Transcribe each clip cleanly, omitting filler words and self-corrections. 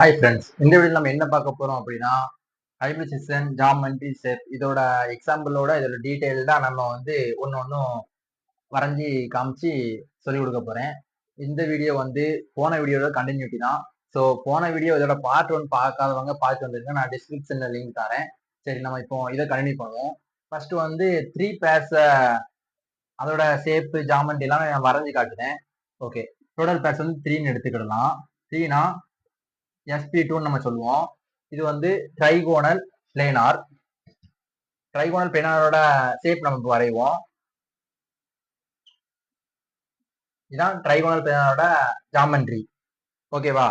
Hi friends, இந்த video நம்ம என்ன பார்க்க போறோம் அப்படின்னா ஹைபிரிடைசேஷன், ஜாமெட்ரி, ஷேப் இதோட எக்ஸாம்பிளோட இதோட டீடைல்டா நம்ம வந்து ஒன்னும் வரைஞ்சி காமிச்சு சொல்லிக் கொடுக்க போறேன். இந்த வீடியோ வந்து போன வீடியோட கண்டினியூட்டி தான். ஸோ போன வீடியோ இதோட பார்ட் 1 பார்க்காதவங்க பார்த்து வந்துருங்க. நான் டிஸ்கிரிப்ஷன்ல லிங்க் தரேன். சரி, நம்ம இப்போ இதை கண்டினியூ பண்ணுவோம். ஃபர்ஸ்ட் வந்து 3 பேர்ஸ் அதோட ஷேப், ஜாமெட்ரி எல்லாம் நான் வரைஞ்சி காட்டுறேன். ஓகே, டோட்டல் பேர்ஸ் வந்து 3ன்னு எடுத்துக்கிடலாம். 3னா SP2 நம்ம சொல்லுவோம். இது வந்து ட்ரைகோனல் பிளேனார். ட்ரைகோனல் பிளேனாரோட ஷேப் நம்ம வரைவோம். இதான் ட்ரைகோனல் பிளேனாரோட ஜாமெட்ரி. ஓகேவா?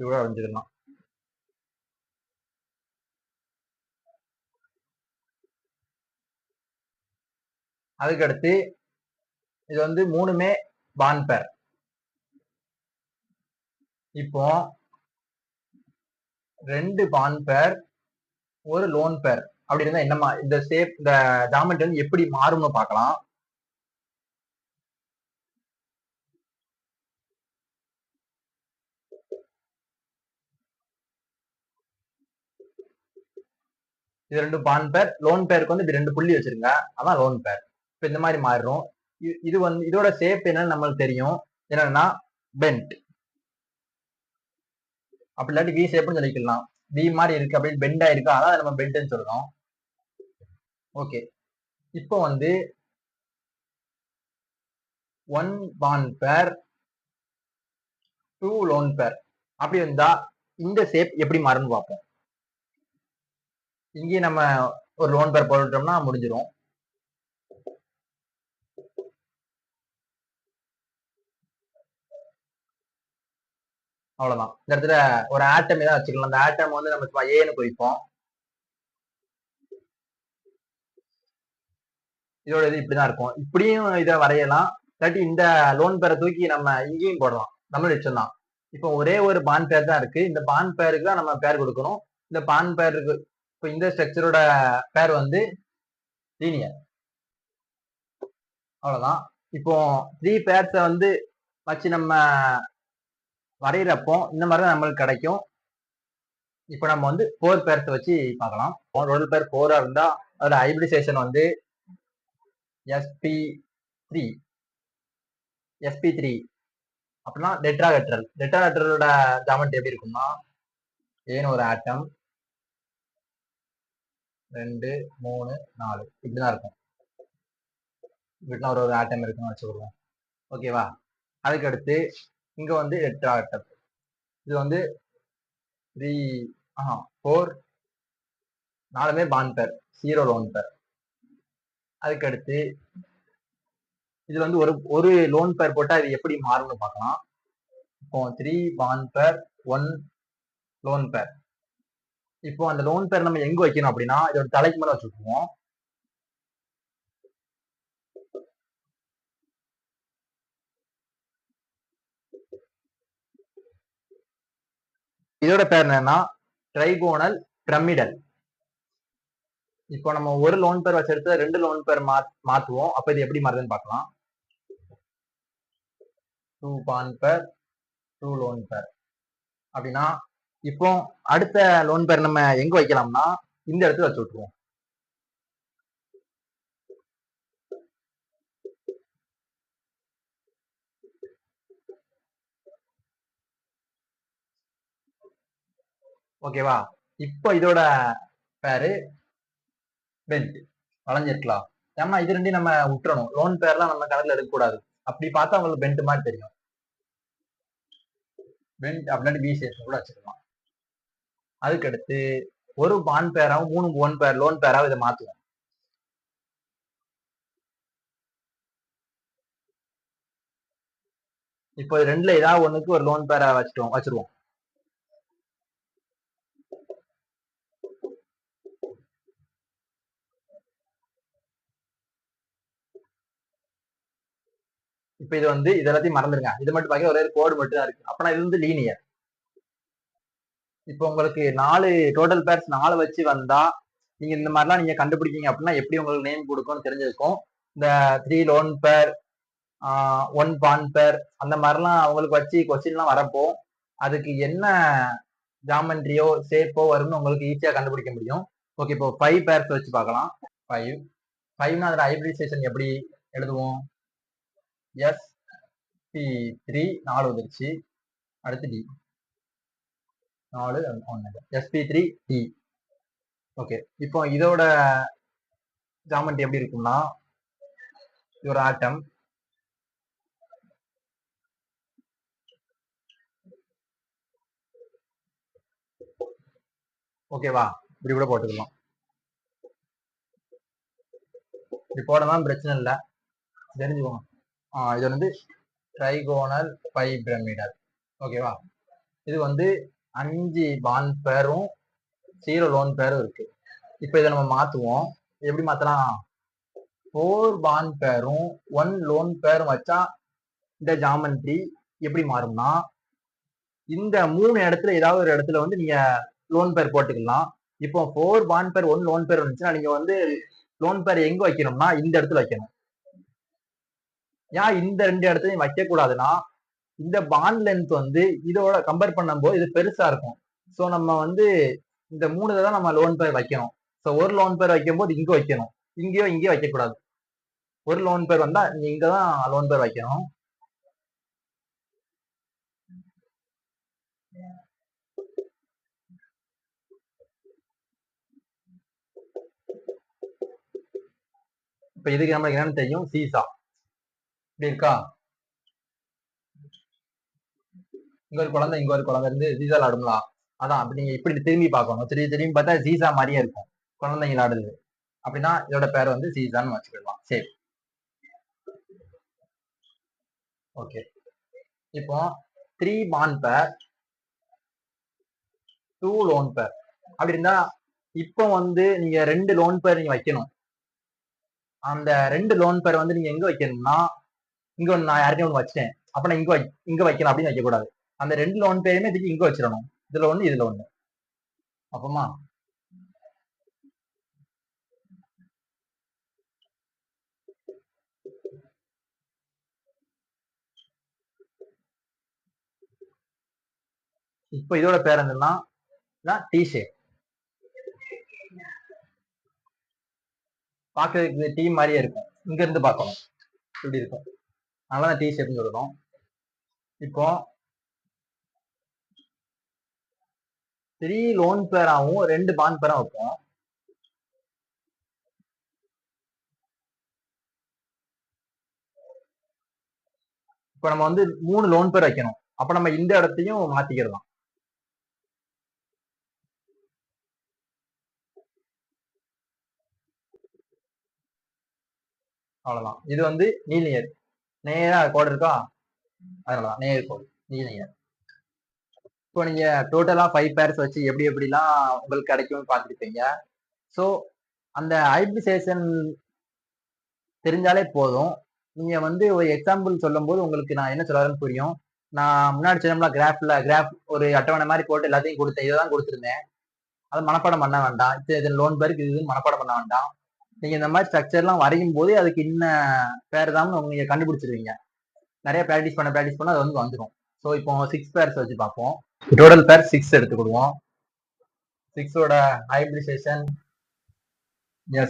இவ்வளவு வரைஞ்சுக்கலாம். அதுக்கடுத்து இது வந்து மூணுமே பாண்ட் பேர். இப்போ 2 பாண்ட் பேர், ஒரு லோன் பேர் அப்படி இருந்தா என்னமா இந்த ஷேப், இந்த ஜாமெட்ரி வந்து எப்படி மாறும்னு பார்க்கலாம். இது 2 பாண்ட் பேர். லோன் பேருக்கு வந்து இப்படி 2 புள்ளி வச்சிருங்க, அதான் லோன் பேர். இப்ப இந்த மாதிரி மாறும். இது வந்து இதோட ஷேப் என்னன்னு நம்மளுக்கு தெரியும். என்னன்னா பெண்ட், அப்படி இல்லாட்டி வி ஷேப்னு சொல்லிக்கலாம். வி மாதிரி இருக்கு, அப்படி பெண்டா இருக்கு, அதான் நம்ம பெண்ட்னு சொல்றோம். ஓகே, இப்போ வந்து 1 பாண்ட் பேர், 2 லோன் பேர் அப்படி இருந்தா இந்த ஷேப் எப்படி மாறும்னு பார்ப்போம். இங்கே நம்ம ஒரு லோன் பேர் போட்டுட்டோம்னா முடிஞ்சிடும். அவ்வளவுதான். இந்த இடத்துல ஒரு ஆட்டம் ஏதாவது வச்சுக்கலாம். அந்த ஆட்டம் வந்து நம்ம ஏன்னு குறிப்போம். இதோட இது இப்படிதான் இருக்கும். இப்படியும் இதை வரையலாம். இல்லாட்டி இந்த லோன் பேரை தூக்கி நம்ம இங்கேயும் போடலாம். தமிழ் வச்சிடலாம். இப்போ ஒரே ஒரு பாண்ட் பேர் தான் இருக்கு. இந்த பாண்ட் பேருக்கு தான் நம்ம பேர் கொடுக்கணும். இந்த பாண்ட் பேருக்கு இப்போ இந்த ஸ்ட்ரக்சரோட பேர் வந்து லீனியர். அவ்வளவுதான். இப்போ 3 பேர்ஸ வந்து வச்சு நம்ம வரைகிறப்போ இந்த மாதிரி தான் நம்மளுக்கு கிடைக்கும். இப்போ நம்ம வந்து 4 பேர்ஸை வச்சு பார்க்கலாம். டோட்டல் பேர் 4 இருந்தா அதோட ஹைபிரிடைசேஷன் வந்து SP3. SP3 அப்படின்னா டெட்ராஹெட்ரல். டெட்ராஹெட்ரலோட ஜாமெட்ரி எப்படி இருக்கும்னா ஏன்னு ஒரு ஆட்டம், 2 3 4 இப்படிதான் இருக்கும். இப்படிலாம் ஒரு ஆட்டம் இருக்குன்னு வச்சுக்கிடுவோம். ஓகேவா? அதுக்கு அடுத்து இங்க வந்து டெட்ராஹெட்ரல். இது வந்து 3 4 4மே பாண்ட் பேர், 0 லோன் பேர். அதுக்கு அடுத்து இது வந்து ஒரு லோன் பேர் போட்டா இது எப்படி மாறும்னு பார்க்கலாம். இப்போ 3 பாண்ட் பேர், 1 லோன் பேர். இப்போ அந்த லோன் பேர் நம்ம எங்க வைக்கணும் அப்படின்னா இதோட தலைக்கு மேல வச்சுக்குவோம். இதோட பேர் என்னன்னா ட்ரைகோனல் பிரமிடல். இப்போ நம்ம ஒரு லோன் பேர் வச்சு எடுத்து 2 லோன் பேர் மாத்துவோம். அப்ப இது எப்படி மாறுதுன்னு பார்க்கலாம். 2 பாண்ட் பேர், 2 லோன் பேர் அப்படின்னா இப்போ அடுத்த லோன் பேர் நம்ம எங்க வைக்கலாம்னா இந்த இடத்துல வச்சு விட்டுருவோம். ஓகேவா? இப்போ இதோட பேரு பெண்ட், வளைஞ்சிருக்கலாம். ஏன்னா இது ரெண்டையும் நம்ம விட்டுறணும். லோன் பேர்லாம் நம்ம கணக்குல எடுக்கக்கூடாது. அப்படி பார்த்தா உங்களுக்கு பெண்ட் மாதிரி தெரியும். பெண்ட் அப்படின்னு பி ஷேப் கூட வச்சுக்கலாம். அதுக்கு அடுத்து ஒரு பாண்ட் பேராவும் 3 ஒன் பேர் லோன் பேராவும் இதை மாத்துவோம். இப்போ இது ரெண்டுல ஏதாவது ஒண்ணுக்கு ஒரு லோன் பேரை வச்சிருவோம். இப்ப இது வந்து இது எல்லாத்தையும் மறந்துருங்க. இது மட்டும் பாக்க ஒரே கோடு மட்டும் தான் இருக்கு. அப்பனா இது வந்து லீனியர். இப்போ உங்களுக்கு 4 டோட்டல் பேர்ஸ் 4 வச்சு வந்தா நீங்க இந்த மாதிரிலாம் நீங்க கண்டுபிடிக்கீங்க அப்படின்னா எப்படி உங்களுக்கு நேம் கொடுக்கும்னு தெரிஞ்சிருக்கும். இந்த 3 லோன் பேர், 1 பாண்ட் பேர் அந்த மாதிரிலாம் அவங்களுக்கு வச்சு கொஸ்டின் எல்லாம் வரப்போ அதுக்கு என்ன ஜாமெண்ட்ரியோ ஷேப்போ வரும்னு உங்களுக்கு ஈஸியா கண்டுபிடிக்க முடியும். ஓகே, இப்போ 5 பேர்ஸ் வச்சு பார்க்கலாம். 5 5னா அதோட ஹைபிரிடைசேஷன் எப்படி எழுதுவோம்? sp3 4 வந்துருச்சு. அடுத்து டி 4 1 sp3 டி. ஓகே, இப்போ இதோட ஜாமெண்ட்ரி எப்படி இருக்கும்னா, இது ஒரு ஆட்டம். ஓகேவா? இப்படி கூட போட்டுக்கலாம். இப்படி போடலாம், பிரச்சனை இல்லை, தெரிஞ்சுக்கோங்க. இது வந்து ட்ரைகோனல் பைபிரமிடல். ஓகேவா? இது வந்து 5 பாண்ட் பேரும் 0 லோன் பேரும் இருக்கு. இப்போ இதை நம்ம மாத்துவோம். எப்படி மாத்தலாம்? 4 பாண்ட் பேரும் 1 லோன் பேரும் வச்சா இந்த ஜாமெண்ட்ரி எப்படி மாறும்னா, இந்த 3 இடத்துல ஏதாவது ஒரு இடத்துல வந்து நீங்க லோன் பேர் போட்டுக்கலாம். இப்போ 4 பாண்ட் பேர் 1 லோன் பேர் வந்துச்சுன்னா நீங்க வந்து லோன் பேர் எங்க வைக்கணும்னா இந்த இடத்துல வைக்கணும். ஏன் இந்த 2 இடத்துலையும் வைக்க கூடாதுன்னா, இந்த பாண்ட் லென்த் வந்து இதோட கம்பேர் பண்ணும்போது இது பெருசா இருக்கும். ஸோ நம்ம வந்து இந்த 3 தான் நம்ம லோன் பேர் வைக்கணும். ஸோ ஒரு லோன் பேர் வைக்கும் போது இங்க வைக்கணும், இங்கேயோ இங்கேயோ வைக்கக்கூடாது. ஒரு லோன் பேர் வந்தா நீங்க இங்கதான் லோன் பேர் வைக்கணும். இப்ப இதுக்கு நம்மளுக்கு என்னன்னு தெரியும்? சீசா. இப்படி இருக்கா? இங்க ஒரு குழந்தை இங்க ஒரு குழந்தை இருந்து சீசா விளாடுங்களா? அதான் அப்படி நீங்க இப்படி திரும்பி பார்க்கணும். திரும்பி பார்த்தா சீசா மாதிரியே இருக்கும், குழந்தைங்க விளாடுது. அப்படின்னா இதோட பேர் வந்து சீசான்னு வச்சுக்கலாம். சரி, ஓகே. இப்போ 3 பாண்ட் பேர் 2 லோன் பேர் அப்படி இருந்தா, இப்போ வந்து நீங்க 2 லோன் பேர் நீங்க வைக்கணும். அந்த 2 லோன் பேர் வந்து நீங்க எங்க வைக்கணும்னா, இங்க ஒண்ணு நான் யாருக்கே ஒண்ணு வச்சிட்டேன், அப்ப நான் இங்க வைக்கணும் அப்படின்னு வைக்க கூடாது. அந்த 2 லோன் பேருமே இதுக்கு இங்க வச்சிடணும். இதுல ஒண்ணு இதுல ஒண்ணு. அப்பமா இப்போ இதோட பேர் என்னன்னா டி ஷேப். பாக்குறதுக்கு டீ மாதிரியே இருக்கும், இங்க இருந்து பார்க்கணும் இப்படி இருக்கும், அதனால டி ஷேப்னு சொல்லணும். இப்போ 3 லோன் பேராவும் 2 பாண்ட் பேரா வைப்போம். இப்ப நம்ம வந்து 3 லோன் பேர் வைக்கணும். அப்ப நம்ம இந்த இடத்தையும் மாத்திக்கிறலாம். அவ்வளவுதான். இது வந்து நீலினியர், நேரா கோடு இருக்கா, அதனாலதான் நேர் கோடு நீலினியர். இப்போ நீங்க டோட்டலா 5 பேர்ஸ் வச்சு எப்படி எப்படிலாம் உங்களுக்கு கிடைக்கும்னு பார்த்துருப்பீங்க. ஸோ அந்த ஹைபிரிடைசேஷன் தெரிஞ்சாலே போதும். நீங்க வந்து ஒரு எக்ஸாம்பிள் சொல்லும் போது உங்களுக்கு நான் என்ன சொல்றேன்னு புரியும். நான் முன்னாடி சொன்னோம்ல, கிராஃப் ஒரு அட்டவணை மாதிரி போட்டு எல்லாத்தையும் கொடுத்தேன், இதை தான் கொடுத்துருந்தேன். அதை மனப்பாடம் பண்ண வேண்டாம். இது லோன் பேருக்கு இதுன்னு மனப்பாடம் பண்ண வேண்டாம். நீங்க இந்த மாதிரி ஸ்ட்ரக்சர்லாம் வரையும் போது அதுக்கு இன்ன பேர் தான் நீங்க கண்டுபிடிச்சிருவீங்க. நிறைய ப்ராக்டிஸ் பண்ண அது வந்து வந்துடும். ஸோ இப்போ 6 பேர்ஸ் வச்சு பார்ப்போம். டோட்டல் பேர் 6 எடுத்துக்கிடுவோம். 6ஓட ஹைபிரிடைசேஷன்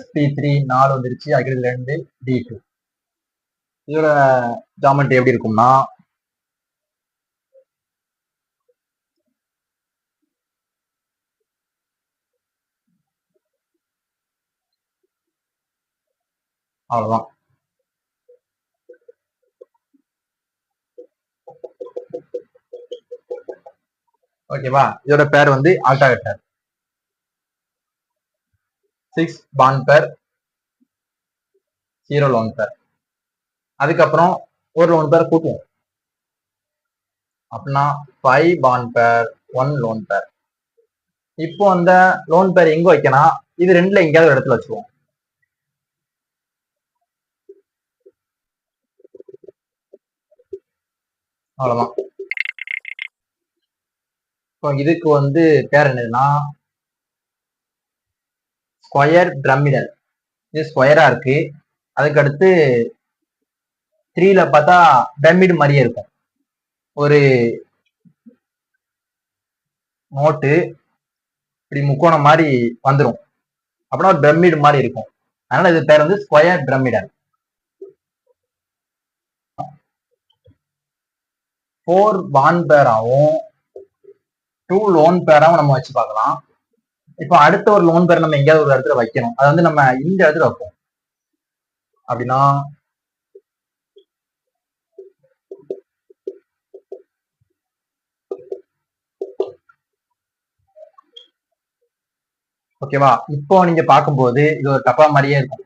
sp3 4 வந்துருச்சு, அகில் 2 d2. இதோட ஜாமெண்ட்ரி எப்படி இருக்கும்னா, அவ்வளவுதான். ஓகேவா? இதோட பேர் வந்து ஆல்டா வெக்டர். 6 பாண்ட் பேர் 0 லோன் பேர். அதுக்கப்புறம் ஒரு லோன் பேர் கூட்டுவோம். அப்படின்னா 5 பாண்ட் பேர் 1 லோன் பேர். இப்போ அந்த லோன் பேர் எங்க வைக்கணும்? இது ரெண்டுல எங்கேயாவது இடத்துல வச்சுக்குவோம். அவ்வளவுதான். இப்போ இதுக்கு வந்து பேர் என்னதுன்னா ஸ்கொயர் பிரமிடல். இது ஸ்கொயரா இருக்கு. அதுக்கு அடுத்து 3ல பார்த்தா பிரமிடு மாதிரியே இருக்கும். ஒரு நோட்டு இப்படி முக்கோணம் மாதிரி வந்துடும். அப்படின்னா ஒரு பிரமிடு மாதிரி இருக்கும். அதனால இது பேர் வந்து ஸ்கொயர் பிரமிடல். 4 பாண்ட் பேராவும் 2 லோன் பேராவும் நம்ம வச்சு பார்க்கலாம். இப்போ அடுத்த ஒரு லோன் பேர் நம்ம எங்கேயாவது ஒரு இடத்துல வைக்கணும். அது வந்து நம்ம இந்த இடத்துல வைப்போம். அப்படின்னா ஓகேவா? இப்போ நீங்க பார்க்கும்போது இது ஒரு டப்பா மாதிரியே இருக்கும்.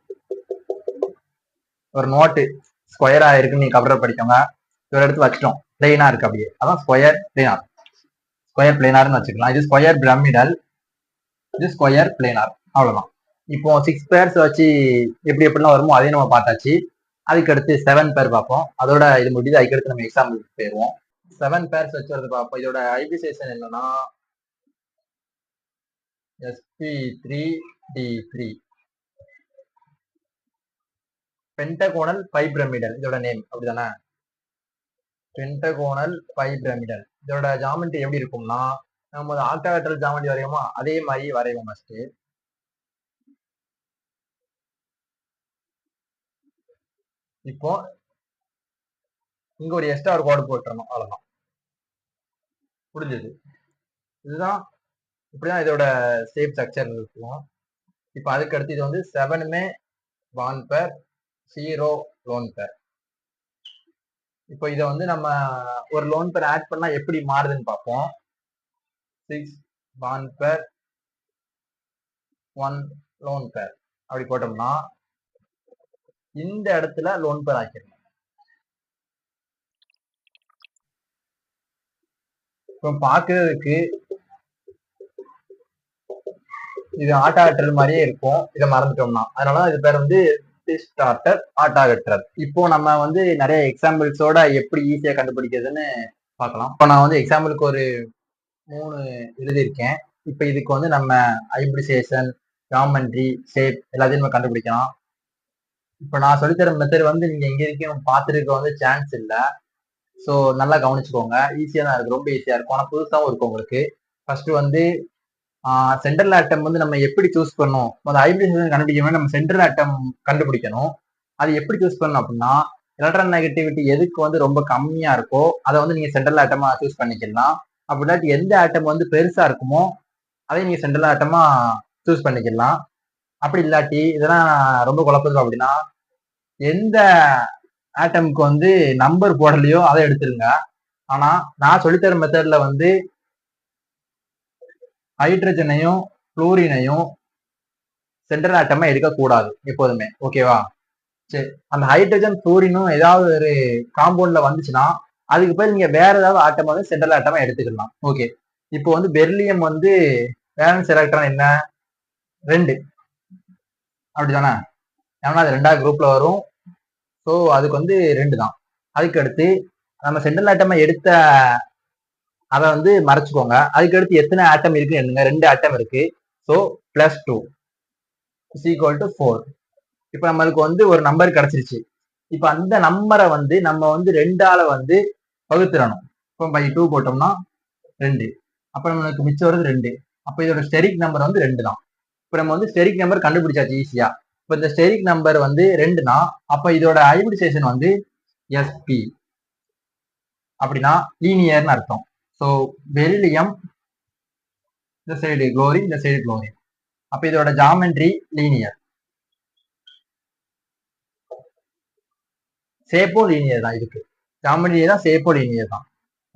ஒரு நோட்டு ஸ்கொயரா இருக்குன்னு நீங்க கபரை படிக்கோங்க. ஒரு இடத்துல வச்சிட்டோம், பிளெயினா இருக்கு, அப்படியே அதான் ஸ்கொயர் பிளேனார். ஸ்கொயர் பிளேனார்னு வச்சுக்கலாம். இது ஸ்கொயர் பிரமிடல், இது ஸ்கொயர் பிளேனார். அவ்வளவுதான். இப்போ 6 பேர்ஸ் வச்சு எப்படி எப்படிலாம் வருமோ அதையும் நம்ம பார்த்தாச்சு. அதுக்கு அடுத்து 7 பேர் பார்ப்போம். அதோட இது முடியுது. அதுக்கு அடுத்து நம்ம எக்ஸாம்பிளுக்கு போயிடுவோம். 7 பேர்ஸ் வச்சு வரது பார்ப்போம். இதோட ஹைபிரிடைசேஷன் என்னன்னா sp3d3 பென்டகோனல் பைபிரமிடல் இதோட நேம், அப்படிதானே? Pentagonal bipyramidal. இதோட ஜாமெண்ட்ரி எப்படி இருக்கும்னா, நம்ம ஆக்டாஹெட்ரல் ஜாமெண்ட்ரி வரையுமா அதே மாதிரி வரைவோம். ஃபர்ஸ்ட் இப்போ இங்க ஒரு எக்ஸ்ட்ரா ஒரு கோடு போட்டுறணும், அவ்வளவுதான், புரிஞ்சது. இதுதான், இப்படிதான் இதோட ஷேப் ஸ்ட்ரக்சர் இருக்கும். இப்போ அதுக்கு அடுத்து இது வந்து 7மே பாண்ட் பேர், 0 லோன் பேர். இப்போ இதை வந்து நம்ம ஒரு லோன் பேர் ஆட் பண்ணா எப்படி மாறுதுன்னு பார்ப்போம். 6 பாண்ட் பேர் 1 லோன் பேர் அப்படி போட்டோம்னா இந்த இடத்துல லோன் பேர் ஆக்கிடணும். இப்போ பார்க்கறதுக்கு இது ஆட்டாகற்றல் மாதிரியே இருக்கும். இதை மறந்துட்டோம்னா அதனால இது பேர் வந்து ஸ்டார்டர் ஆட்டாகற்றல். இப்போ நம்ம வந்து நிறைய எக்ஸாம்பிள்ஸோட எப்படி ஈஸியா கண்டுபிடிக்கிறதுன்னு பார்க்கலாம். இப்போ நான் வந்து எக்ஸாம்பிளுக்கு ஒரு 3 எழுதியிருக்கேன். இப்போ இதுக்கு வந்து நம்ம ஹைபிரிடைசேஷன், ஜாமெண்ட்ரி, ஷேப் எல்லாத்தையும் நம்ம கண்டுபிடிக்கலாம். இப்போ நான் சொல்லித்தர மெத்தட் வந்து நீங்க எங்க வரைக்கும் பார்த்துருக்க வந்து சான்ஸ் இல்லை. ஸோ நல்லா கவனிச்சுக்கோங்க. ஈஸியா தான் இருக்கு, ரொம்ப ஈஸியா இருக்கும். ஆனால் புதுசாகவும் இருக்கும் உங்களுக்கு. ஃபர்ஸ்ட் வந்து சென்ட்ரல் ஆட்டம் வந்து நம்ம எப்படி சூஸ் பண்ணணும், அந்த ஹைபிரிடைசேஷன் கண்டுபிடிக்கணும். நம்ம சென்ட்ரல் ஆட்டம் கண்டுபிடிக்கணும். அது எப்படி சூஸ் பண்ணணும் அப்படின்னா, எலக்ட்ரான் நெகட்டிவிட்டி எதுக்கு வந்து ரொம்ப கம்மியா இருக்கோ அதை வந்து நீங்க சென்ட்ரல் ஆட்டமா சூஸ் பண்ணிக்கலாம். அப்படின்னாட்டி எந்த ஆட்டம் வந்து பெருசா இருக்குமோ அதை நீங்க சென்ட்ரல் ஆட்டமா சூஸ் பண்ணிக்கலாம். அப்படி இல்லாட்டி இதெல்லாம் ரொம்ப குழப்பம் அப்படின்னா, எந்த ஆட்டமுக்கு வந்து நம்பர் போடலையோ அதை எடுத்துருங்க. ஆனா நான் சொல்லித்தர மெத்தட்ல வந்து ஹைட்ரஜனையும் குளோரினையும் சென்ட்ரல் ஆட்டமா எடுக்கக்கூடாது எப்போதுமே, ஓகேவா? சரி, அந்த ஹைட்ரஜன் குளோரினும் ஏதாவது ஒரு காம்பவுண்ட்ல வந்துச்சுன்னா அதுக்கு போய் நீங்க வேற ஏதாவது ஆட்டம் வந்து சென்ட்ரல் ஆட்டமா எடுத்துக்கலாம். ஓகே, இப்போ வந்து பெர்லியம் வந்து வேலன்ஸ் எலக்ட்ரான் என்ன 2, அப்படிதானே? ஏன்னா அது 2வது குரூப்ல வரும். ஸோ அதுக்கு வந்து 2 தான். அதுக்கு அடுத்து நம்ம சென்ட்ரல் ஆட்டமா எடுத்த அதை வந்து மறைச்சுக்கோங்க. அதுக்கு அடுத்து எத்தனை ஆட்டம் இருக்கு என்னங்க, 2 ஆட்டம் இருக்கு. ஸோ +2 = 4. இப்போ நம்மளுக்கு வந்து ஒரு நம்பர் கிடைச்சிருச்சு. இப்போ அந்த நம்பரை வந்து நம்ம வந்து 2ஆல வந்து வகுத்துறணும். இப்போ பை 2 போட்டோம்னா 2. அப்போ நம்மளுக்கு மிச்சம் வருது 2. அப்போ இதோட ஸ்டெரிக் நம்பர் வந்து 2 தான். இப்போ நம்ம வந்து ஸ்டெரிக் நம்பர் கண்டுபிடிச்சாச்சு ஈஸியா. இப்போ இந்த ஸ்டெரிக் நம்பர் வந்து 2னா அப்போ இதோட ஹைபிரிடைசேஷன் வந்து sp, அப்படின்னா லீனியர்னு அர்த்தம். ஸோ பெரிலியம் இந்த சைடு குளோரின், இந்த சைடு குளோரின். அப்ப இதோட ஜாமெண்ட்ரி லீனியர், ஷேப்போ லீனியர் தான். இதுக்கு ஜாமெண்ட்ரி தான், ஷேப்போ லீனியர் தான்.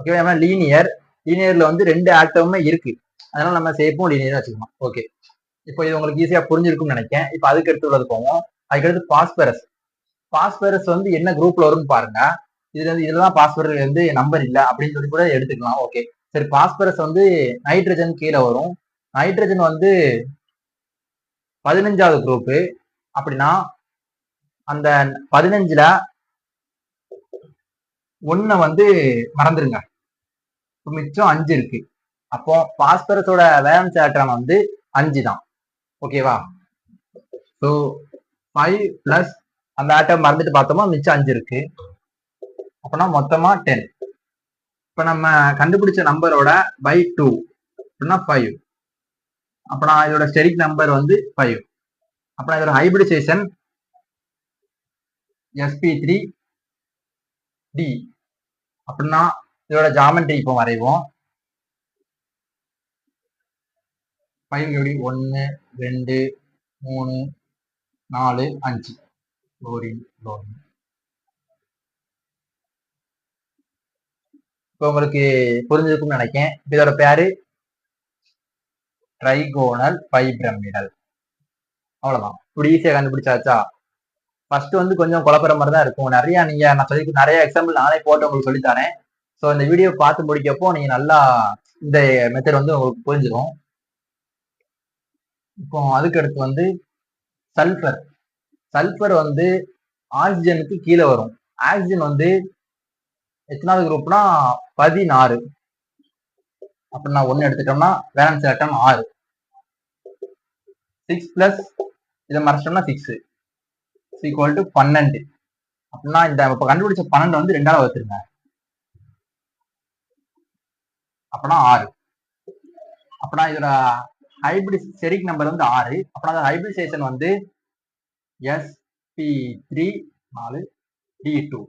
ஓகேவா? லீனியர், லீனியர்ல வந்து 2 ஆட்டமுமே இருக்கு. அதனால நம்ம ஷேப்பும் லீனியர் வச்சுக்கணும். ஓகே, இப்போ இது உங்களுக்கு ஈஸியா புரிஞ்சிருக்கும்னு நினைக்கிறேன். இப்போ அதுக்கு அடுத்து உள்ளது போவோம். அதுக்கடுத்து பாஸ்பரஸ். பாஸ்பரஸ் வந்து என்ன குரூப்ல வரும்னு பாருங்க. இதுலதான் பாஸ்பரஸ் வந்து நம்பர் இல்லை அப்படின்னு சொல்லி கூட எடுத்துக்கலாம். ஓகே, சரி, பாஸ்பரஸ் வந்து நைட்ரஜன் கீழே வரும். நைட்ரஜன் வந்து 15வது குரூப். அப்படின்னா அந்த 15ல 1 வந்து மறந்துருங்க, மிச்சம் 5 இருக்கு. அப்போ பாஸ்பரஸோட வேலன்ஸ் எலக்ட்ரான் வந்து 5 தான். ஓகேவா? ஸோ 5 பிளஸ் அந்த ஆட்டம் மறந்துட்டு பார்த்தோமா மிச்சம் 5 இருக்கு. அப்பனா மொத்தமா 10. இப்ப நம்ம கண்டுபிடிச்ச நம்பரோட by 2 அப்படின்னா 5. அப்ப நான் இதோட ஸ்டெரிக் நம்பர் வந்து 5. அப்ப நான் இதோட ஹைபிரிடைசேஷன் sp3d. அப்படின்னா இதோட ஜாமெட்ரி இப்போ வரைவோம். 5 எப்படி 1 2 3 4 5 லோரின். இப்போ உங்களுக்கு புரிஞ்சிருக்கும்னு நினைக்கிறேன். இதோட பேரு ட்ரைகோனல் பைபிரமிடல். அவ்வளவுதான். இப்படி ஈஸியா கண்டுபிடிச்சாச்சா? ஃபர்ஸ்ட் வந்து கொஞ்சம் குழப்பற மாதிரி தான் இருக்கும். நான் சொல்லி நிறைய எக்ஸாம்பிள் நானே போட்டு உங்களுக்கு சொல்லித்தரேன். ஸோ இந்த வீடியோ பார்த்து முடிக்கப்போ நீங்க நல்லா இந்த மெத்தட் வந்து உங்களுக்கு புரிஞ்சிடும். இப்போ அதுக்கு அடுத்து வந்து சல்ஃபர். சல்ஃபர் வந்து ஆக்சிஜனுக்கு கீழே வரும். ஆக்சிஜன் வந்து எத்தனாவது குரூப்னா 16. அப்படின்னா 1 எடுத்துட்டோம்னா வேலன்ஸ் எலக்ட்ரான் 6. 6 பிளஸ் இதை மறைச்சிட்டோம்னா 6 ஈக்குவல் டு 12. அப்படின்னா இந்த இப்ப கண்டுபிடிச்ச 12 வந்து 2ஆல வச்சிருங்க. அப்படின்னா 6. அப்படின்னா இதோட ஹைபிரிட் ஸ்டெரிக் நம்பர் வந்து 6. அப்படின்னா ஹைபிரிடைசேஷன் வந்து sp3 4d2.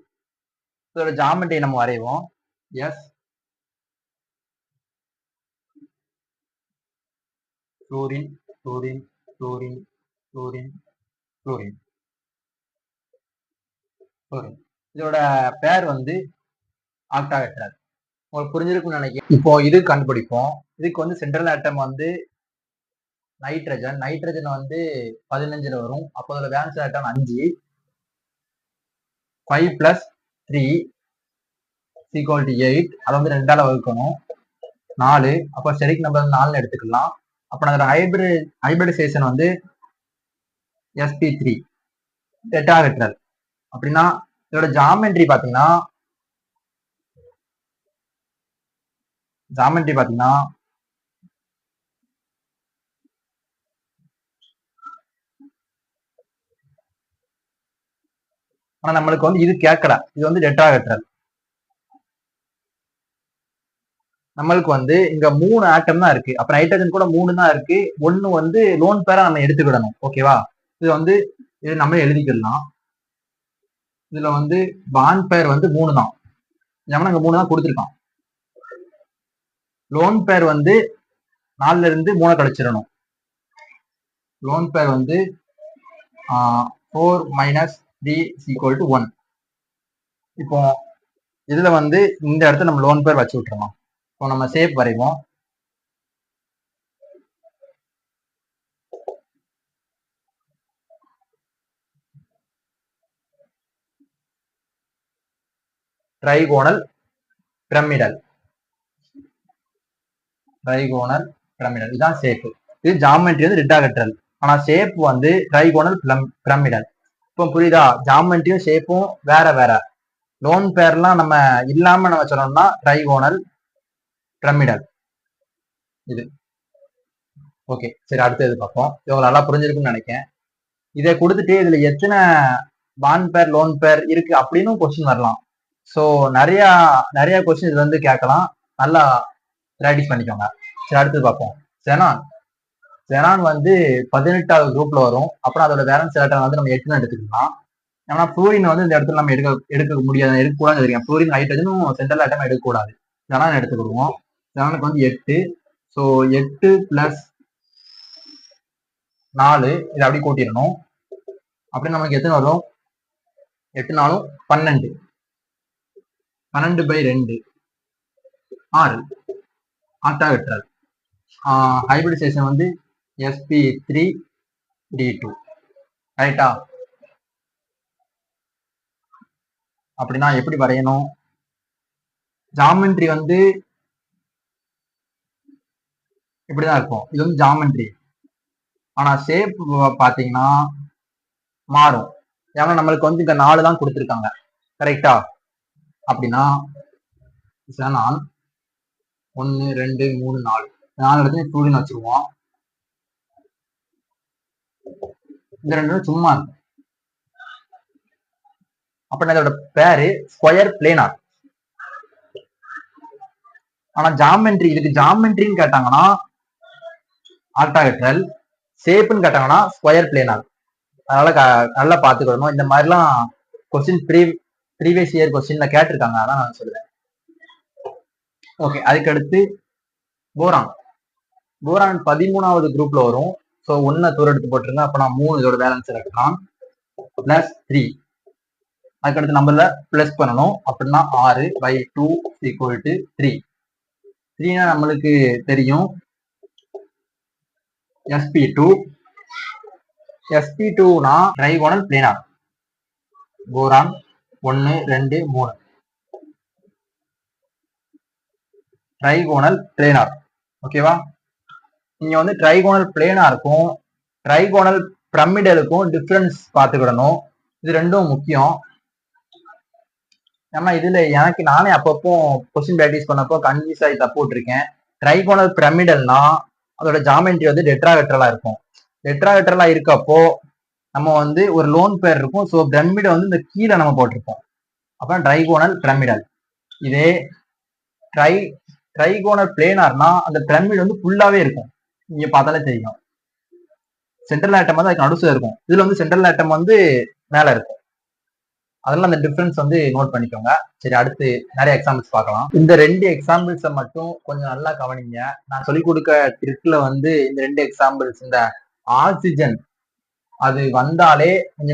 இதோட ஜாமெட்ரி நம்ம வரைவோம். S chlorine chlorine chlorine chlorine chlorine chlorine. இதோட பேர் வந்து ஆக்டாஹெட்ரல். உங்களுக்கு புரிஞ்சிருக்கும்னு நினைக்கிறேன். இப்போ இது கண்டுபிடிப்போம். இதுக்கு வந்து சென்ட்ரல் ஆட்டம் வந்து நைட்ரஜன். நைட்ரஜன் வந்து 15ல வரும். அப்போ அதோட valence atom 5. 5 plus 3 equal to 8. அதை வந்து 2ஆல வகுக்கணும். 4. அப்போ ஸ்டெரிக் நம்பர் 4 எடுத்துக்கலாம். அப்ப அதோட ஹைபிரிடைசேஷன் வந்து sp3 டெட்ராஹெட்ரல். அப்படின்னா இதோட ஜாமெட்ரி பாத்தீங்கன்னா ஆனா நம்மளுக்கு வந்து இது கேட்கல. இது வந்து டெட்ராஹெட்ரல். நம்மளுக்கு வந்து இங்க 3 ஆட்டம் தான் இருக்கு. அப்ப நைட்ரஜன் கூட 3 தான் இருக்கு. 1 வந்து லோன் பேரா நம்ம எடுத்துக்கிடணும். ஓகேவா? இது வந்து இது நம்ம எழுதிக்கலாம். இதுல வந்து பாண்ட் பேர் வந்து 3 தான். ஏன்னா இங்க 3 தான் கொடுத்துருக்கான். லோன் பேர் வந்து 4ல இருந்து 3 கழிச்சிடணும். லோன் பேர் வந்து 4 minus 3 equal to 1. இப்போ இதுல வந்து இந்த இடத்துல நம்ம லோன் பேர் வச்சு விட்டுறோம். இப்போ நம்ம ஷேப் வரைவோம். Trigonal pyramidal. இதுதான் ஷேப். இது ஜாமெட்ரி வந்து டெட்ராஹெட்ரல். ஆனா ஷேப் வந்து ட்ரைகோனல் பிரமிடல். இப்போ புரியுதா? ஜாமெட்ரியும் ஷேப்பும் வேற வேற. லோன் பேர்லாம் நம்ம இல்லாம நம்ம சொல்லணும்னா ட்ரைகோனல் பிரமிடல். இது ஓகே. சரி, அடுத்தது பார்ப்போம். இவங்க நல்லா புரிஞ்சிருக்குன்னு நினைக்கிறேன். இதை கொடுத்துட்டு இதுல எத்தனை பாண்ட் பேர் லோன் பேர் இருக்கு அப்படின்னு கொஸ்டின் வரலாம். ஸோ நிறைய கொஸ்டின் இது வந்து கேட்கலாம். நல்லா ப்ராக்டிஸ் பண்ணிக்கோங்க. சரி, அடுத்தது பார்ப்போம். செனான் வந்து 18வது குரூப்ல வரும். அப்புறம் அதோட வேலன்ஸ் எலக்ட்ரான் வந்து நம்ம 8 எடுத்துக்கலாம். ஏன்னா புளூரின் வந்து இந்த இடத்துல நம்ம எடுக்க முடியாது, எடுக்கக்கூடாது தெரியும். புளூரின் ஹைட்ரஜனும் சென்ட்ரல் ஆட்டம் எடுக்கக்கூடாது. செனான் எடுத்துக்கிடுவோம். செனானுக்கு வந்து 8. ஸோ 8 பிளஸ் 4 இதை அப்படி கூட்டிடணும். அப்படி நமக்கு எத்தனை வரும்? 8 4 12. 12/2 6 ஆக்டாஹெட்ரல். ஹைபிரிடைசேஷன் வந்து sp3d2. ரைட்டா? அப்படின்னா எப்படி வரையணும்? ஜாமெட்ரி வந்து இப்படிதான் இருக்கும். இது வந்து ஜாமெட்ரி. ஆனா ஷேப் பாத்தீங்கன்னா மாறும். ஏன்னா நம்மளுக்கு வந்து இங்க 4 தான் கொடுத்துருக்காங்க. கரெக்டா? அப்படின்னா 1 2 3 4 இடத்துல சூரியன் வச்சிருவோம். இந்த 2 சும்மா இருக்கும். அப்ப இதோட பேரு ஸ்கொயர் பிளேனார். ஆனா ஜாமெட்ரி, இதுக்கு ஜாமெட்ரின்னு கேட்டாங்கன்னா ஆக்டாஹெட்ரல், ஷேப்னு கேட்டாங்கன்னா ஸ்கொயர் பிளேனார். அதனால நல்லா பாத்துக்கணும். இந்த மாதிரிலாம் கொஸ்டின் ப்ரீவியஸ் இயர் கொஸ்டின்ல கேட்டிருக்காங்க, அதான் நான் சொல்லுவேன். ஓகே, அதுக்கு அடுத்து போரான். போரான் 13வது குரூப்ல வரும். ஸோ 1 தூரம் எடுத்து போட்டுருங்க. அப்ப நான் 3 இதோட பேலன்ஸ் எலக்ட்ரான் பிளஸ் 3. அதுக்கடுத்து நம்பர்ல பிளஸ் பண்ணணும். அப்படின்னா 6/2 = 3. 3னா நம்மளுக்கு தெரியும் sp2. sp2னா trigonal planar. Boron 1 2 3 trigonal planar. ஓகேவா? நீங்க வந்து ட்ரைகோனல் பிளேனாருக்கும் ட்ரைகோனல் பிரமிடலுக்கும் டிஃபரன்ஸ் பார்த்துக்கிடணும். இது ரெண்டும் முக்கியம். ஏன்னா இதுல எனக்கு நானே அப்பப்போ கொஸ்டின் ப்ராக்டிஸ் பண்ணப்போ கன்ஃபியூஸ் ஆகி தப்பு விட்டுருக்கேன். ட்ரைகோனல் பிரமிடல்னா அதோட ஜாமெட்ரி வந்து டெட்ராஹெட்ரலா இருக்கும். டெட்ராஹெட்ரலா இருக்கப்போ நம்ம வந்து ஒரு லோன் பேர் இருக்கும். ஸோ பிரமிடை வந்து இந்த கீழே நம்ம போட்டிருப்போம். அப்புறம் ட்ரைகோனல் பிரமிடல். இதே ட்ரைகோனல் பிளேனார்னா அந்த பிரமிட் வந்து ஃபுல்லாவே இருக்கும். நீங்க பார்த்தாலே தெரியும். சென்ட்ரல் ஆட்டம் வந்து அதுக்கு நடுசுல இருக்கும். இதுல வந்து சென்ட்ரல் ஆட்டம் வந்து மேல இருக்கும். அதெல்லாம் அந்த டிஃபரன்ஸ் வந்து நோட் பண்ணிக்கோங்க. சரி, அடுத்து நிறைய எக்ஸாம்பிள்ஸ் பார்க்கலாம். இந்த 2 எக்ஸாம்பிள்ஸை மட்டும் கொஞ்சம் நல்லா கவனிங்க. நான் சொல்லிக் கொடுக்க ட்ரிக்ல வந்து இந்த 2 எக்ஸாம்பிள்ஸ், இந்த ஆக்சிஜன் அது வந்தாலே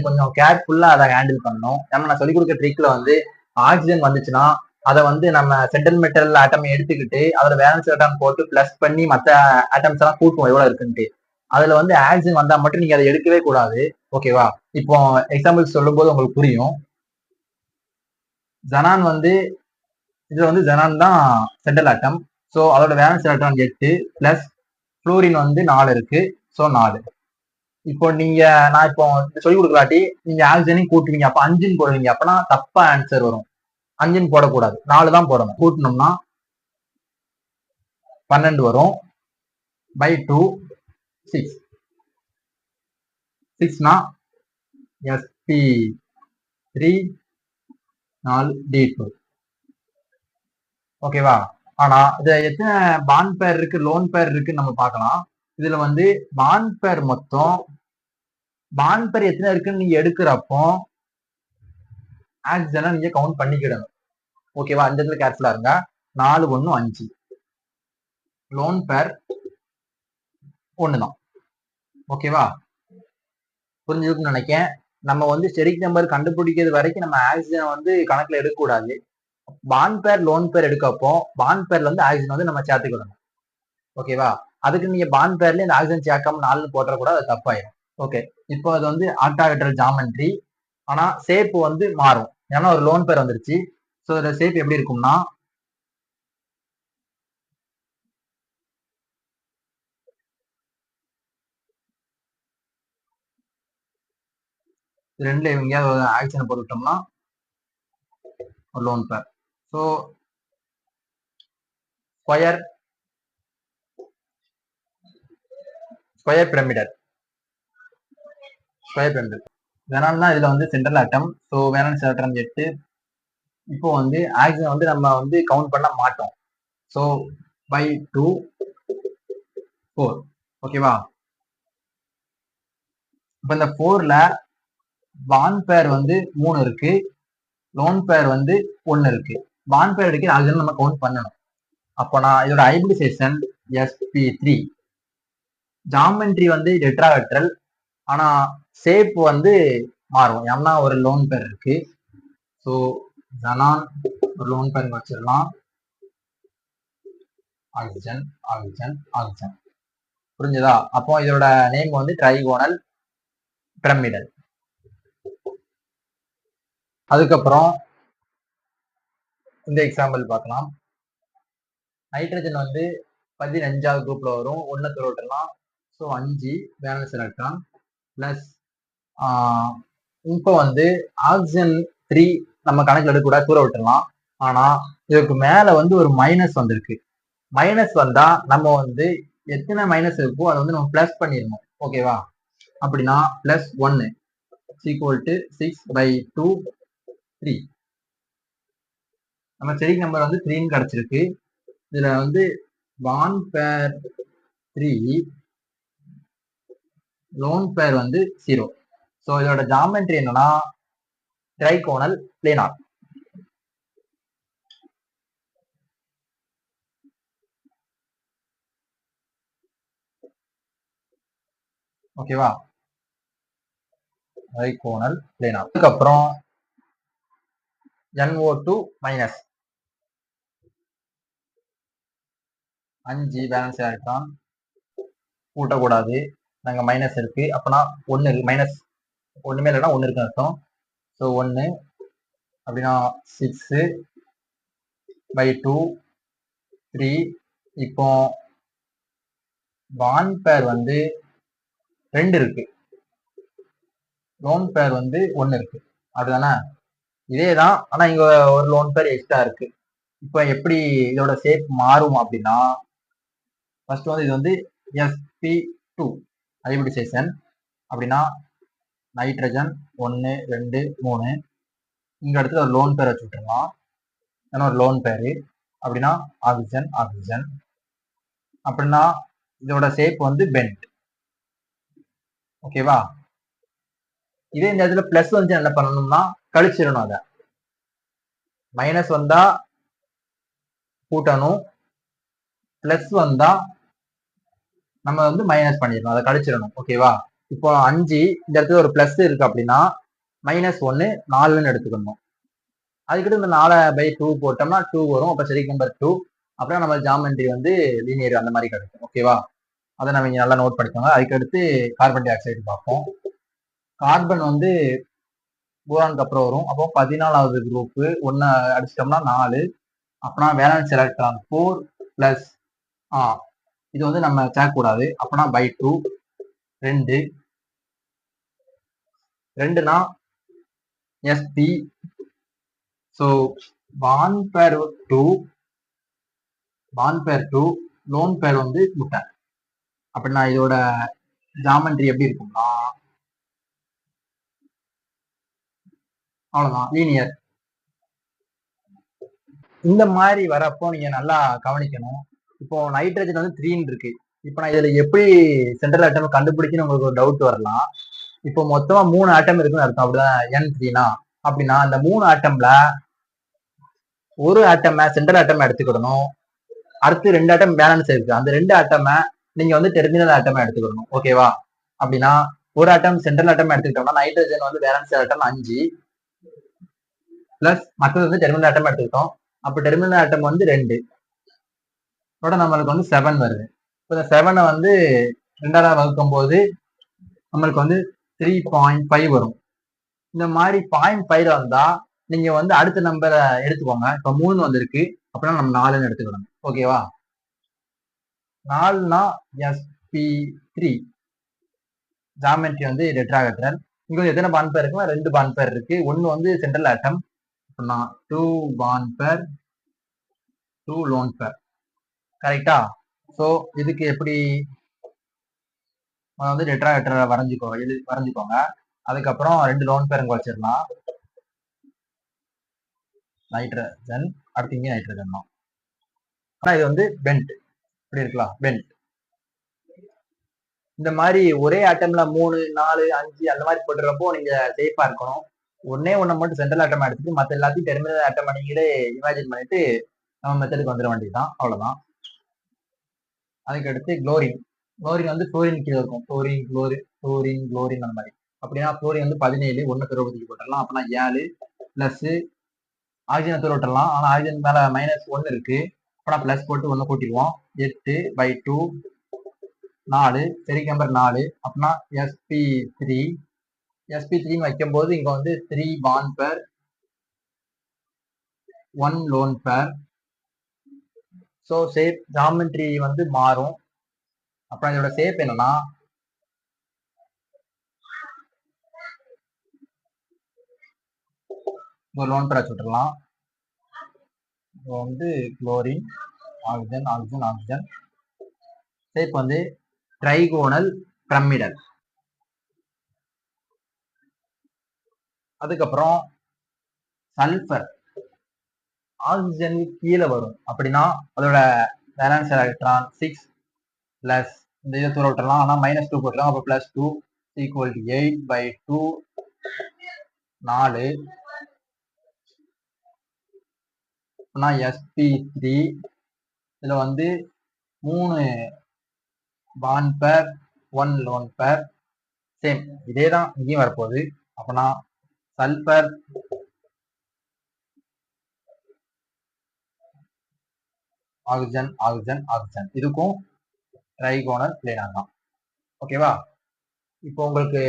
கொஞ்சம் கேர்ஃபுல்லா அதை ஹேண்டில் பண்ணணும். ஏன்னா நான் சொல்லிக் கொடுக்க ட்ரிக்ல வந்து ஆக்சிஜன் வந்துச்சுன்னா அதை வந்து நம்ம சென்ட்ரல் மெட்டல் ஆட்டம் எடுத்துக்கிட்டு அதோட வேலன்ஸ் ஆட்டம் போட்டு பிளஸ் பண்ணி மற்ற ஆட்டம்ஸ் எல்லாம் கூட்டுவோம் எவ்வளவு இருக்குன்ட்டு. அதுல வந்து ஆக்சிஜன் வந்தா மட்டும் நீங்க அதை எடுக்கவே கூடாது. ஓகேவா? இப்போ எக்ஸாம்பிள்ஸ் சொல்லும் போது உங்களுக்கு புரியும். ஜனான் வந்து இதுல வந்து ஜனான் தான் சென்ட்ரல் ஆட்டம். ஸோ அதோட வேலன்ஸ் எலக்ட்ரான் 8 பிளஸ் புளோரின் வந்து 4 இருக்கு. ஸோ 4. இப்போ நீங்க நான் இப்போ சொல்லிக் கொடுக்கலாட்டி நீங்க ஆக்சிஜனையும் கூட்டுவீங்க, அப்ப 5ன்னு போடுவீங்க. அப்பனா தப்பா ஆன்சர் வரும். 5ன்னு போடக்கூடாது, 4 தான் போடணும். கூட்டணும்னா 12 வரும். by 2 6. 6னா sp3 4d2. ஓகேவா? ஆனா இது எத்தனை பாண்ட் பேர் இருக்கு, லோன் பேர் இருக்குன்னு நம்ம பார்க்கலாம். இதுல வந்து பாண்ட் பேர் மொத்தம் பாண்ட் பேர் எத்தனை இருக்குன்னு நீங்க எடுக்கிறப்போ ஆக்சிஜனை நீங்க கவுண்ட் பண்ணிக்கிடணும். ஓகேவா? அந்த இடத்துல கேர்ஃபுல்லா இருங்க. 4 1 5. லோன் பேர் 1 தான். ஓகேவா? புரிஞ்சுக்கணும்னு நினைக்கிறேன். நம்ம வந்து ஸ்டெரிக் நம்பர் கண்டுபிடிக்கிறது வரைக்கும் நம்ம ஆக்சிஜனை வந்து கணக்குல எடுக்கக்கூடாது. பாண்ட் பேர் லோன் பேர் எடுக்கப்போ பாண்ட் பேர்ல வந்து ஆக்சிஜன் வந்து நம்ம சேர்த்துக்கிடணும். ஓகேவா? அதுக்கு நீங்க பாண்ட் பேர்ல இந்த ஆக்சிஜன் சேர்க்காம 4 போட்டக்கூடாது, அது தப்பாயிடும். ஓகே, இப்போ அது வந்து ஆக்டாஹெட்ரல் ஜாமெட்ரி. ஆனா ஷேப் வந்து மாறும். ஏன்னா ஒரு லோன் பேர் வந்துருச்சு. ஸோ இதோட ஷேப் எப்படி இருக்கும்னா ரெண்டுல எங்கேயாவது ஒரு ஆக்சிஜனை போட்டுட்டோம்னா ஒரு lone pair. So square pyramidal. வேணாம்னா இதுல வந்து central atom. So valence electron 8. இப்போ வந்து ஆக்சிஜன் வந்து நம்ம வந்து கவுண்ட் பண்ண மாட்டோம். So by 2 4. ஓகேவா? இப்போ இந்த 4ல பாண்ட் பேர் வந்து 3 இருக்கு, லோன் பேர் வந்து 1 இருக்கு. பாண்ட் பேர் எடுக்க ஆக்சிஜன் நம்ம கவுண்ட் பண்ணணும். அப்போ நான் இதோட ஹைபிரிடைசேஷன் sp3. ஜாமெட்ரி வந்து டெட்ராஹெட்ரல். ஆனா ஷேப் வந்து மாறும். ஏன்னா ஒரு லோன் பேர் இருக்கு. ஸோ ஜனான் ஒரு லோன் பேர் வச்சிடலாம். Oxygen oxygen oxygen. புரிஞ்சுதா? அப்போ இதோட நேம் வந்து ட்ரைகோனல் பிரமிடல். அதுக்கப்புறம் இந்த எக்ஸாம்பிள் பார்க்கலாம். நைட்ரஜன் வந்து 15வது குரூப்ல வரும். 1 தூர விட்டுலாம். ஸோ 5 வேலன்ஸ் எலக்ட்ரான் பிளஸ் இப்போ வந்து ஆக்சிஜன் 3 நம்ம கணக்கில் எடுக்கக்கூடாது, தூர விட்டுலாம். ஆனா இதுக்கு மேல வந்து ஒரு மைனஸ் வந்திருக்கு. மைனஸ் வந்தா நம்ம வந்து எத்தனை மைனஸ் இருக்கோ அதை வந்து நம்ம பிளஸ் பண்ணிடணும். ஓகேவா? அப்படின்னா பிளஸ் 1 = 6/2 3. நம்ம ஸ்டெரிக் நம்பர் வந்து 3ன்னு கிடைச்சிருக்கு. இதுல வந்து பாண்ட் பேர் 3, லோன் பேர் வந்து 0. ஸோ இதோட ஜாமெட்ரி என்னன்னா ட்ரைகோனல் பிளேனார். ஓகேவா, ட்ரைகோனல் பிளேனார். அதுக்கப்புறம் NO2 மைனஸ் 5 பேலன்ஸ் எலக்ட்ரான் கூட்டக்கூடாது, நாங்க மைனஸ் இருக்கு, அப்பனா 1 இருக்கு, மைனஸ் ஒண்ணுமே இல்லைன்னா 1 இருக்கு அர்த்தம். ஸோ 1 அப்படின்னா 6/2 3. இப்போ பாண்ட் பேர் வந்து 2 இருக்கு, லோன் பேர் வந்து 1 இருக்கு, அப்படிதானே? இதேதான், ஆனா இங்க ஒரு லோன் பேர் எக்ஸ்ட்ரா இருக்கு. இப்போ எப்படி இதோட ஷேப் மாறும் அப்படின்னா, ஃபர்ஸ்ட் வந்து இது வந்து sp2 ஹைபிரிடைசேஷன். அப்படின்னா நைட்ரஜன் 1 2 3. இங்க இடத்துல ஒரு லோன் பேர் வச்சு விட்டுருலாம், ஏன்னா ஒரு லோன் பேரு. அப்படின்னா ஆக்சிஜன் ஆக்சிஜன். அப்படின்னா இதோட ஷேப் வந்து பென்ட். ஓகேவா, இதே இந்த இடத்துல பிளஸ் வந்து என்ன பண்ணணும்னா கழிச்சிடணும். அதை மைனஸ் வந்தா கூட்டணும், பிளஸ் வந்தா நம்ம வந்து மைனஸ் பண்ணிடணும், அதை கழிச்சிடணும். ஓகேவா, இப்போ 5 இந்த இடத்துல ஒரு பிளஸ் இருக்கு அப்படின்னா -1 4ன்னு எடுத்துக்கணும். அதுக்கிட்ட இந்த 4/2 போட்டோம்னா 2 வரும். அப்ப சரி நம்பர் 2. அப்புறம் நம்ம ஜாமெண்ட்ரி வந்து லீனியர் அந்த மாதிரி கிடைக்கும். ஓகேவா, அதை நம்ம இங்க நல்லா நோட் பண்ணிக்கோங்க. அதுக்கடுத்து கார்பன் டை ஆக்சைடு பார்ப்போம். கார்பன் வந்து போரானுக்கு அப்புறம் வரும். அப்போ 14வது குரூப் 1 அடிச்சிட்டோம்னா 4. அப்பனா வேலன்ஸ் எலக்ட்ரான் 4 பிளஸ் இது வந்து நம்ம சேர்க்கக்கூடாது. அப்பனா /2 2 2னா sp. ஸோ பாண்ட் பேர் 2, லோன் பேர் வந்து முட்டை. அப்படின்னா இதோட ஜாமெண்ட்ரி எப்படி இருக்கும்னா அவ்வளவுதான், லீனியர். இந்த மாதிரி வரப்போ நீங்க நல்லா கவனிக்கணும். இப்போ நைட்ரஜன் வந்து 3 இருக்கு. இப்போ நான் இதுல எப்படி சென்ட்ரல் ஆட்டம் கண்டுபிடிச்சுன்னு உங்களுக்கு ஒரு டவுட் வரலாம். இப்போ மொத்தமா 3 ஆட்டம் இருக்குன்னு அர்த்தம், அப்படிதான் N3னா. அப்படின்னா அந்த 3 ஆட்டம்ல ஒரு ஆட்டம் சென்ட்ரல் ஆட்டம் எடுத்துக்கிடணும், அடுத்து 2 ஆட்டம் பேலன்ஸ் இருக்கு, அந்த 2 ஆட்டம் நீங்க வந்து டெர்மினல் ஆட்டம் எடுத்துக்கிடணும். ஓகேவா, அப்படின்னா ஒரு ஆட்டம் சென்ட்ரல் ஆட்டம் எடுத்துக்கிட்டோம்னா நைட்ரஜன் வந்து பேலன்ஸ் ஆட்டம் 5 பிளஸ் மற்றது வந்து டெர்மினல் ஆட்டம் எடுத்துக்கிட்டோம். அப்ப டெர்மினல் ஆட்டம் வந்து 2 நம்மளுக்கு வந்து 7 வருது. இப்போ இந்த 7 வந்து 2ஆல வகுக்கும் போது நம்மளுக்கு வந்து 3.5 வரும். இந்த மாதிரி 0.5 வந்தா நீங்க வந்து அடுத்த நம்பரை எடுத்துக்கோங்க. இப்ப 3 வந்திருக்கு அப்படின்னா நம்ம 4ன்னு எடுத்துக்கணும். ஓகேவா, 4னா sp3. ஜாமெட்ரி வந்து டெட்ராஹெட்ரல். இங்க வந்து எத்தனை பாண்ட் பேர் இருக்குன்னா 2 பாண்ட் பேர் இருக்கு. ஒன்னு வந்து சென்ட்ரல் ஆட்டம், 2 பாண்ட் பேர் 2 லோன் பேர். கரெக்டா? சோ இதுக்கு எப்படி வந்து டெட்ராஹெட்ரல் வரைஞ்சுக்கோங்க. அதுக்கப்புறம் 2 லோன் பேர் இங்க வச்சிடலாம், நைட்ரஜன். அடுத்து இங்கே நைட்ரஜன் தான். ஆனா இது வந்து பென்ட், இப்படி இருக்கலாம் பென்ட். இந்த மாதிரி ஒரே ஆட்டம்ல 3 4 5 அந்த மாதிரி போட்டுறப்போ நீங்க சேஃபா இருக்கணும். ஒன்னே மட்டும் சென்ட்ரல் ஆட்டம் எடுத்துட்டு மத்த எல்லாத்தையும் டெர்மினல் ஆட்டம் நீங்களே இமேஜின் பண்ணிட்டு நம்ம மெத்தடுக்கு வந்துட வேண்டியதுதான், அவ்வளவுதான். அதுக்கு அடுத்து குளோரின். குளோரின் வந்து குளோரின் கீழே இருக்கும், குளோரின் அந்த மாதிரி. அப்படின்னா குளோரின் வந்து 17 1 துருவத்துக்கு போட்டுடலாம். அப்படின்னா 7 பிளஸ் ஆக்சிஜன் தூர விட்டுறலாம். ஆனா ஆக்சிஜன் மேல -1 இருக்கு, அப்படின்னா பிளஸ் போட்டு 1 கூட்டிடுவோம். 8/2 4 செரிக் நம்பர் 4. அப்படின்னா sp3 வைக்கும் போது இங்க வந்து 3 பாண்ட் பேர் 1 loan pair. So shape geometry வந்து மாறும். அப்புறம் இதோட ஷேப் என்னன்னா ஒரு லோன் பேர் வச்சு விட்டுறலாம். வந்து குளோரின் ஆக்சிஜன். ஷேப் வந்து ட்ரைகோனல் பிரமிடல். அதுக்கப்புறம் சல்பர் ஆக்சிஜன் கீழே வரும். அப்படின்னா அதோட வேலன்ஸ் எலக்ட்ரான் 6 பிளஸ் இந்த இதை தூர விட்டுறலாம். ஆனா -2 போட்டுலாம். அப்போ +2 = 8/2 4 sp3. இதுல வந்து 3 பாண்ட் பேர் 1 லோன் பேர். சேம் இதே தான் இங்கேயும் வரப்போகுது. அப்பனா சல்பர் ஆக்சிஜன் ஆக்சிஜன் ஆக்சிஜன் இதுக்கும் ட்ரைகோனல் பிளேனார் தான். ஓகேவா? இப்போ உங்களுக்கு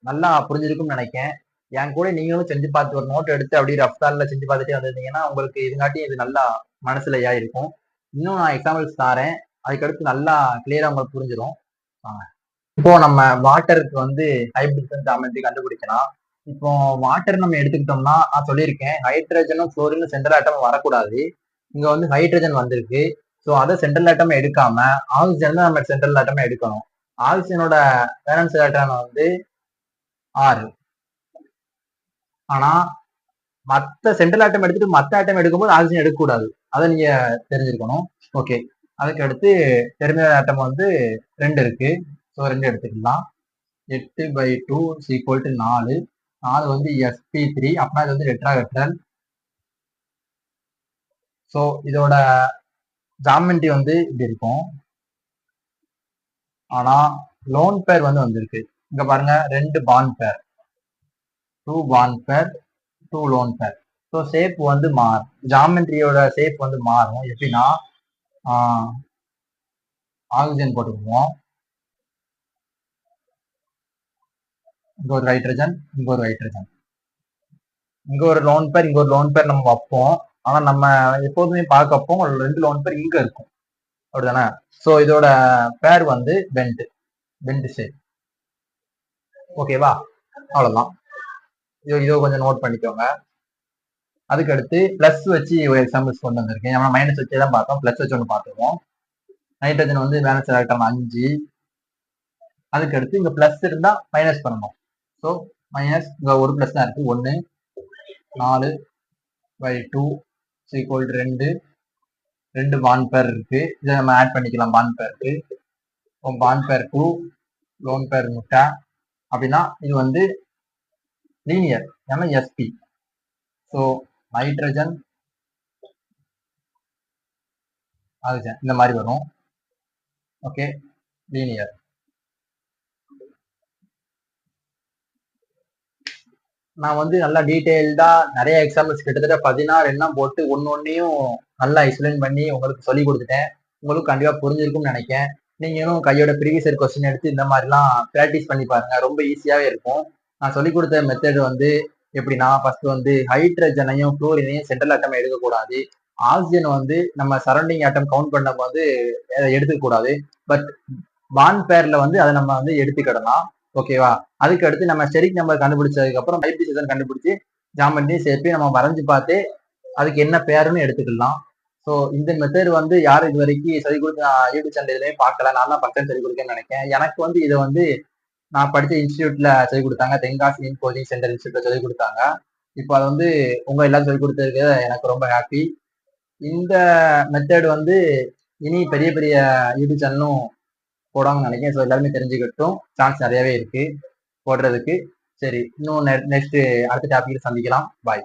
நல்லா புரிஞ்சிருக்கும்னு நினைக்கிறேன். என் கூட நீங்களும் செஞ்சு பார்த்து ஒரு நோட் எடுத்து அப்படியே ரஃப் தாளில் செஞ்சு பார்த்துட்டே வந்திருந்தீங்கன்னா உங்களுக்கு இதுங்காட்டி இது நல்லா மனசுல இருக்கும். இன்னும் நான் எக்ஸாம்பிள்ஸ் தாரேன். அதுக்கடுத்து நல்லா கிளியரா உங்களுக்கு புரிஞ்சிடும். இப்போ நம்ம வாட்டருக்கு வந்து ஹைபிரிட் ஜாமெட்ரி கண்டுபிடிக்கலாம். இப்போ வாட்டர் நம்ம எடுத்துக்கிட்டோம்னா நான் சொல்லியிருக்கேன் ஹைட்ரஜனும் குளோரினும் சென்ட்ரல் ஆட்டம் வரக்கூடாது. இங்க வந்து ஹைட்ரஜன் வந்திருக்கு. ஸோ அதை சென்ட்ரல் ஆட்டம் எடுக்காம ஆக்சிஜன் தான் நம்ம சென்ட்ரல் ஆட்டம் எடுக்கணும். ஆக்சிஜனோட வேலன்ஸ் எலக்ட்ரான் வந்து 6. ஆனா மற்ற சென்ட்ரல் ஆட்டம் எடுத்துட்டு மற்ற ஆட்டம் எடுக்கும்போது ஆக்சிஜன் எடுக்கக்கூடாது. அதை நீங்க தெரிஞ்சிருக்கணும். ஓகே, அதுக்கு அடுத்து டெர்மினல் ஆட்டம் வந்து 2 இருக்கு. ஸோ 2 எடுத்துக்கலாம். 8/2 = 4. 4 வந்து sp3. அப்படின்னா இது வந்து டெட்ராஹெட்ரல். ஸோ இதோட ஜாமெட்ரி வந்து இப்படி இருக்கும். ஆனா லோன் பேர் வந்து வந்திருக்கு. இங்க பாருங்க 2 பாண்ட் பேர், 2 பாண்ட் பேர், 2 லோன் பேர். ஸோ ஷேப் வந்து மாறும். ஜாமெட்ரியோட ஷேப் வந்து மாறும். எப்படின்னா ஆக்சிஜன் போட்டுக்குவோம். இங்க ஒரு ஹைட்ரஜன், இங்க ஒரு ஹைட்ரஜன், இங்க ஒரு லோன் பேர், இங்க ஒரு லோன் பேர் நம்ம வைப்போம். ஆனா நம்ம எப்போதுமே பார்க்கப்போ 2 லோன் பேர் இங்க இருக்கும். அப்படிதானே? ஸோ இதோட பேர் வந்து பெண்ட் ஷேப். ஓகேவா? அவ்வளவுதான். இதோ கொஞ்சம் நோட் பண்ணிக்கோங்க. அதுக்கு அடுத்து பிளஸ் வச்சு ஒரு எக்ஸாம்பிள்ஸ் கொண்டு வந்திருக்கேன். நம்ம மைனஸ் வச்சு தான் பார்த்தோம். பிளஸ் வச்சு ஒன்று பார்த்துருவோம். நைட்ரஜன் வந்து வேலன்ஸ் எலக்ட்ரான் 5. அதுக்கு அடுத்து இங்க பிளஸ் இருந்தா மைனஸ் பண்ணணும். ஸோ மைனஸ் இங்க ஒரு பிளஸ் தான் இருக்கு. 1 4/2 = 2 பாண்ட் பேர் இருக்கு. இதை நம்ம ஆட் பண்ணிக்கலாம். பாண்ட் பேருக்கு பாண்ட் பேர் 2 லோன் பேர் முட்டை. அப்படின்னா இது வந்து லீனியர், ஏன்னா sp. ஸோ நைட்ரஜன் ஆக்சிஜன் இந்த மாதிரி வரும். Okay, linear. நான் வந்து நல்லா டீடைல்டா நிறைய எக்ஸாம்பிள்ஸ் கிட்டத்தட்ட 16 எண்ணம் போட்டு ஒன்னொன்னையும் நல்லா எக்ஸ்பிளைன் பண்ணி உங்களுக்கு சொல்லி கொடுத்துட்டேன். உங்களுக்கு கண்டிப்பா புரிஞ்சிருக்கும்னு நினைக்கிறேன். நீங்களும் கையோட ப்ரீவியஸ் இயர் கொஸ்டின் எடுத்து இந்த மாதிரிலாம் ப்ராக்டிஸ் பண்ணி பாருங்க. ரொம்ப ஈஸியாவே இருக்கும். நான் சொல்லி கொடுத்த மெத்தட் வந்து எப்படின்னா, ஃபர்ஸ்ட் வந்து ஹைட்ரஜனையும் குளோரினையும் சென்ட்ரல் ஆட்டம் எடுக்கக்கூடாது. ஆக்சிஜன் வந்து நம்ம சரௌண்டிங் ஆட்டம் கவுண்ட் பண்ண வந்து எடுத்துக்கூடாது. பட் பாண்ட் பேர்ல வந்து அதை நம்ம வந்து எடுத்துக்கிடலாம். ஓகேவா? அதுக்கு அடுத்து நம்ம ஸ்டெரிக் நம்பர் கண்டுபிடிச்சதுக்கு அப்புறம் ஹைபிரிட் கண்டுபிடிச்சு ஜாமெட்ரி சேர்த்து நம்ம வரைஞ்சு பார்த்து அதுக்கு என்ன பேருன்னு எடுத்துக்கலாம். ஸோ இந்த மெத்தட் வந்து யாரும் இது வரைக்கும் சொல்லி கொடுத்து நான் யூடியூப் சேனல் எதுவுமே பார்க்கல. நான் தான் பக்கம் சொல்லி கொடுக்கேன்னு நினைக்கிறேன். எனக்கு வந்து இதை வந்து நான் படிச்ச இன்ஸ்டியூட்ல சொல்லிக் கொடுத்தாங்க. தென்காசி கோச்சிங் சென்டர் இன்ஸ்டியூட்ல சொல்லிக் கொடுத்தாங்க. இப்போ அதை வந்து உங்க எல்லாரும் சொல்லிக் கொடுத்ததுக்கு எனக்கு ரொம்ப ஹாப்பி. இந்த மெத்தட் வந்து இனி பெரிய பெரிய யூடியூப் சேனலும் போடாங்கன்னு நினைக்கிறேன். ஸோ எல்லாருமே தெரிஞ்சுக்கிட்டும் சான்ஸ் நிறையவே இருக்கு போடுறதுக்கு. சரி, இன்னும் நெக்ஸ்ட் அடுத்த டாபிக்ல சந்திக்கலாம். பாய்.